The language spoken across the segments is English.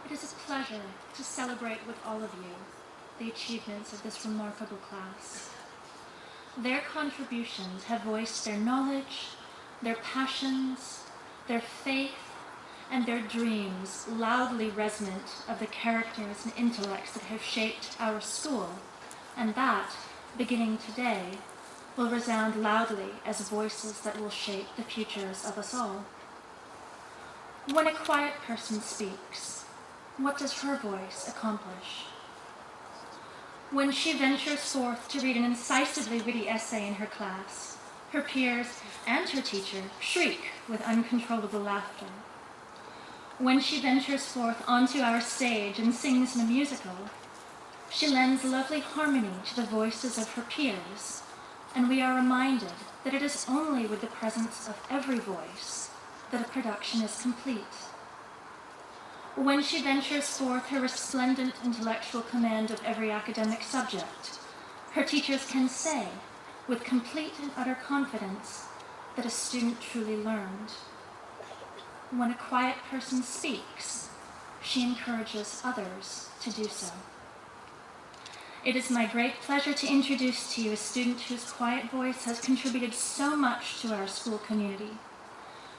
It is a pleasure to celebrate with all of you the achievements of this remarkable class. Their contributions have voiced their knowledge, their passions, their faith, and their dreams loudly resonant of the characters and intellects that have shaped our school, and that, beginning today, will resound loudly as voices that will shape the futures of us all. When a quiet person speaks, what does her voice accomplish? When she ventures forth to read an incisively witty essay in her class, her peers and her teacher shriek with uncontrollable laughter. When she ventures forth onto our stage and sings in a musical, she lends lovely harmony to the voices of her peers, and we are reminded that it is only with the presence of every voice that a production is complete. When she ventures forth her resplendent intellectual command of every academic subject, her teachers can say, with complete and utter confidence, that a student truly learned. When a quiet person speaks, she encourages others to do so. It is my great pleasure to introduce to you a student whose quiet voice has contributed so much to our school community.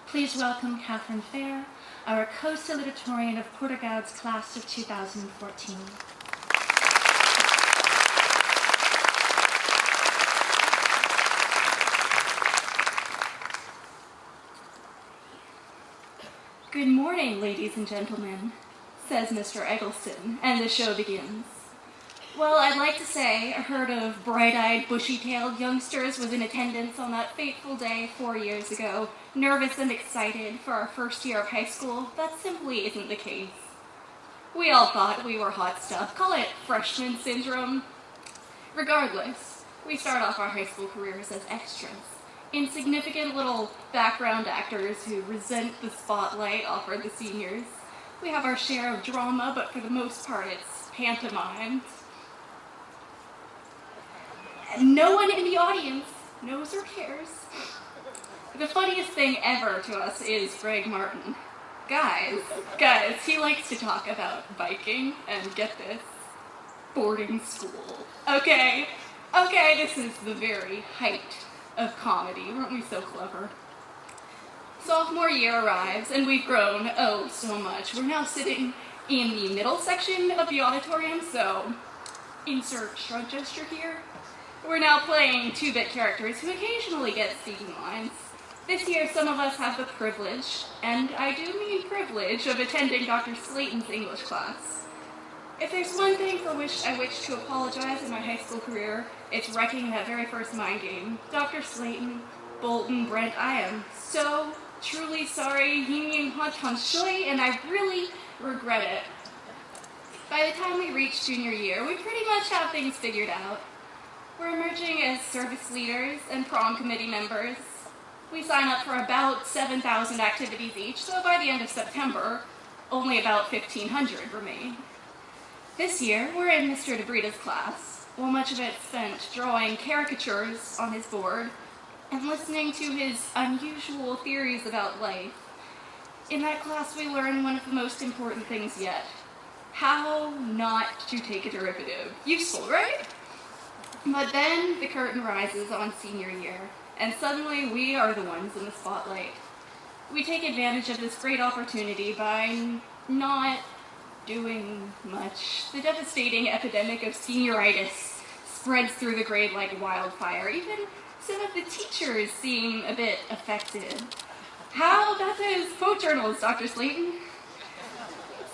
Please welcome Katherine, our Co-Salutatorian of Porter-Gaud's class of 2014. Good morning, ladies and gentlemen, says Mr. Eggleston, and the show begins. Well, I'd like to say a herd of bright-eyed, bushy-tailed youngsters was in attendance on that fateful day 4 years ago, nervous and excited for our first year of high school. That simply isn't the case. We all thought we were hot stuff. Call it freshman syndrome. Regardless, we start off our high school careers as extras, insignificant little background actors who resent the spotlight offered the seniors. We have our share of drama, but for the most part it's pantomime. And no one in the audience knows or cares. The funniest thing ever to us is Greg Martin. Guys, he likes to talk about biking and, get this, boarding school. Okay, this is the very height of comedy. Weren't we so clever? Sophomore year arrives, and we've grown, oh, so much. We're now sitting in the middle section of the auditorium, so insert shrug gesture here. We're now playing 2-bit characters who occasionally get speaking lines. This year, some of us have the privilege, and I do mean privilege, of attending Dr. Slayton's English class. If there's one thing for which I wish to apologize in my high school career, it's wrecking that very first mind game. Dr. Slayton, Bolton, Brent, I am so truly sorry, and I really regret it. By the time we reach junior year, we pretty much have things figured out. We're emerging as service leaders and prom committee members. We sign up for about 7,000 activities each, so by the end of September, only about 1,500 remain. This year, we're in Mr. DeBrita's class, while much of it's spent drawing caricatures on his board and listening to his unusual theories about life. In that class, we learn one of the most important things yet: how not to take a derivative. Useful, right? But then the curtain rises on senior year, and suddenly we are the ones in the spotlight. We take advantage of this great opportunity by not doing much. The devastating epidemic of senioritis spreads through the grade like wildfire. Even some of the teachers seem a bit affected. How about those quote journals, Dr. Slayton?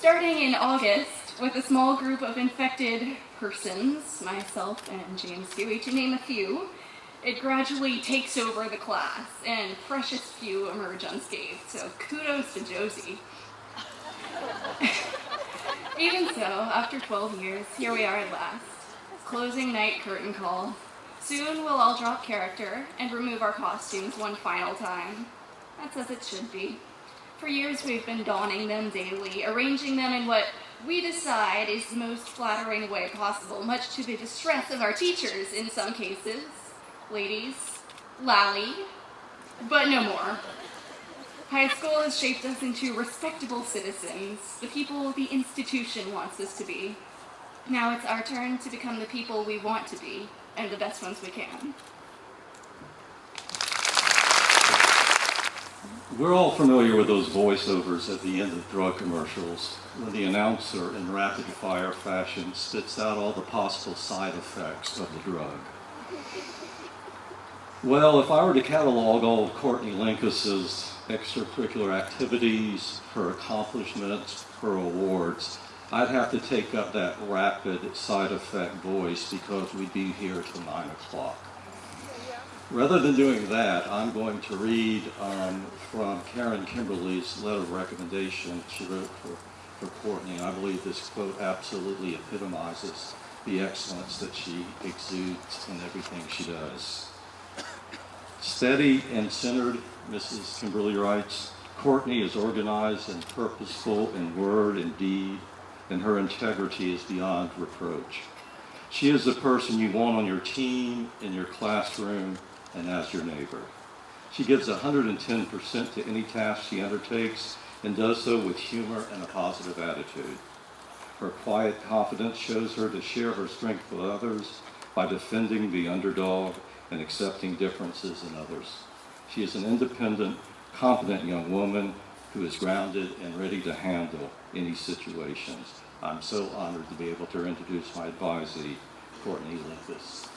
Starting in August, with a small group of infected persons, myself and James Huey, to name a few, it gradually takes over the class, and precious few emerge unscathed, so kudos to Josie. Even so, after 12 years, here we are at last. Closing night curtain call. Soon we'll all drop character and remove our costumes one final time. That's as it should be. For years we've been donning them daily, arranging them in what we decide is the most flattering way possible, much to the distress of our teachers in some cases. Ladies, Lally, but no more. High school has shaped us into respectable citizens, the people the institution wants us to be. Now it's our turn to become the people we want to be, and the best ones we can. We're all familiar with those voiceovers at the end of drug commercials, when the announcer in rapid-fire fashion spits out all the possible side effects of the drug. Well, if I were to catalog all of Courtney Linkous's extracurricular activities, her accomplishments, her awards, I'd have to take up that rapid side effect voice because we'd be here till 9 o'clock. Rather than doing that, I'm going to read from Karen Kimberly's letter of recommendation she wrote for Courtney. I believe this quote absolutely epitomizes the excellence that she exudes in everything she does. Steady and centered, Mrs. Kimberly writes, Courtney is organized and purposeful in word and deed, and her integrity is beyond reproach. She is the person you want on your team, in your classroom, and as your neighbor. She gives 110% to any task she undertakes and does so with humor and a positive attitude. Her quiet confidence shows her to share her strength with others by defending the underdog and accepting differences in others. She is an independent, competent young woman who is grounded and ready to handle any situations. I'm so honored to be able to introduce my advisee, Courtney Linkous.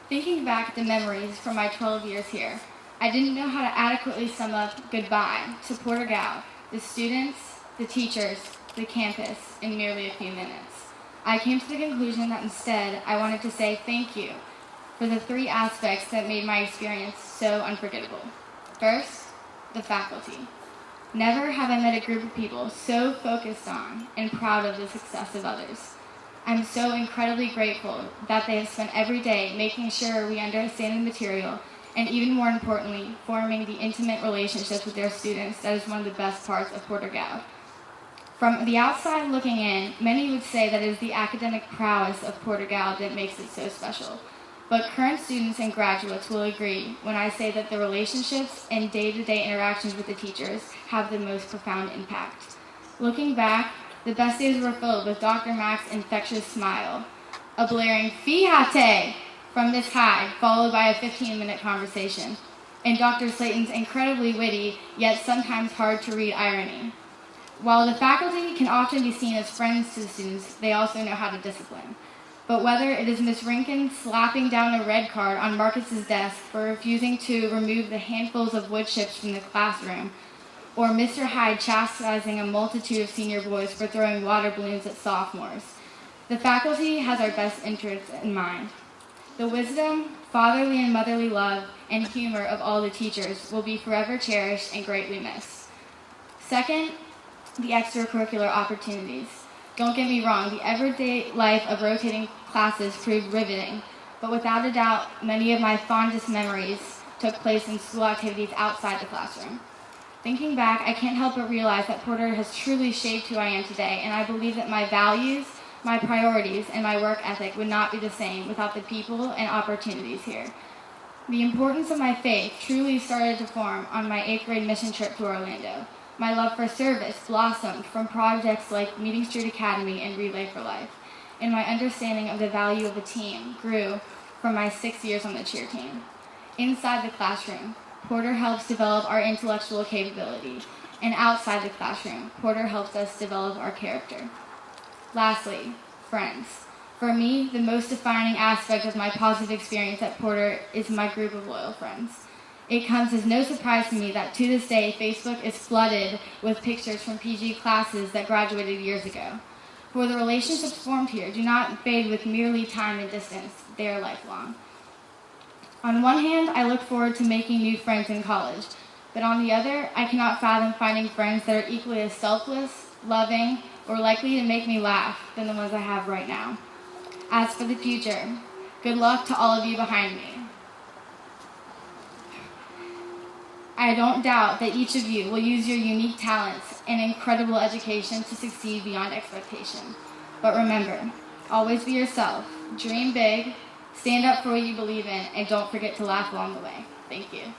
Thinking back at the memories from my 12 years here, I didn't know how to adequately sum up goodbye to Porter-Gaud, the students, the teachers, the campus, in merely a few minutes. I came to the conclusion that instead I wanted to say thank you for the 3 aspects that made my experience so unforgettable. First, the faculty. Never have I met a group of people so focused on and proud of the success of others. I'm so incredibly grateful that they have spent every day making sure we understand the material and, even more importantly, forming the intimate relationships with their students that is one of the best parts of Porter-Gaud. From the outside looking in, many would say that it is the academic prowess of Porter-Gaud that makes it so special. But current students and graduates will agree when I say that the relationships and day-to-day interactions with the teachers have the most profound impact. Looking back, the best days were filled with Dr. Mack's infectious smile, a blaring "Fíjate" from Miss Hyde, followed by a 15-minute conversation, and Dr. Slayton's incredibly witty, yet sometimes hard-to-read irony. While the faculty can often be seen as friends to the students, they also know how to discipline. But whether it is Miss Rinkin slapping down a red card on Marcus's desk for refusing to remove the handfuls of wood chips from the classroom, or Mr. Hyde chastising a multitude of senior boys for throwing water balloons at sophomores, the faculty has our best interests in mind. The wisdom, fatherly and motherly love, and humor of all the teachers will be forever cherished and greatly missed. Second, the extracurricular opportunities. Don't get me wrong, the everyday life of rotating classes proved riveting, but without a doubt, many of my fondest memories took place in school activities outside the classroom. Thinking back, I can't help but realize that Porter has truly shaped who I am today, and I believe that my values, my priorities, and my work ethic would not be the same without the people and opportunities here. The importance of my faith truly started to form on my 8th grade mission trip to Orlando. My love for service blossomed from projects like Meeting Street Academy and Relay for Life, and my understanding of the value of a team grew from my 6 years on the cheer team. Inside the classroom, Porter helps develop our intellectual capability, and outside the classroom, Porter helps us develop our character. Lastly, friends. For me, the most defining aspect of my positive experience at Porter is my group of loyal friends. It comes as no surprise to me that to this day, Facebook is flooded with pictures from PG classes that graduated years ago. For the relationships formed here do not fade with merely time and distance, they are lifelong. On one hand, I look forward to making new friends in college, but on the other, I cannot fathom finding friends that are equally as selfless, loving, or likely to make me laugh than the ones I have right now. As for the future, good luck to all of you behind me. I don't doubt that each of you will use your unique talents and incredible education to succeed beyond expectation. But remember, always be yourself, dream big, stand up for what you believe in, and don't forget to laugh along the way. Thank you.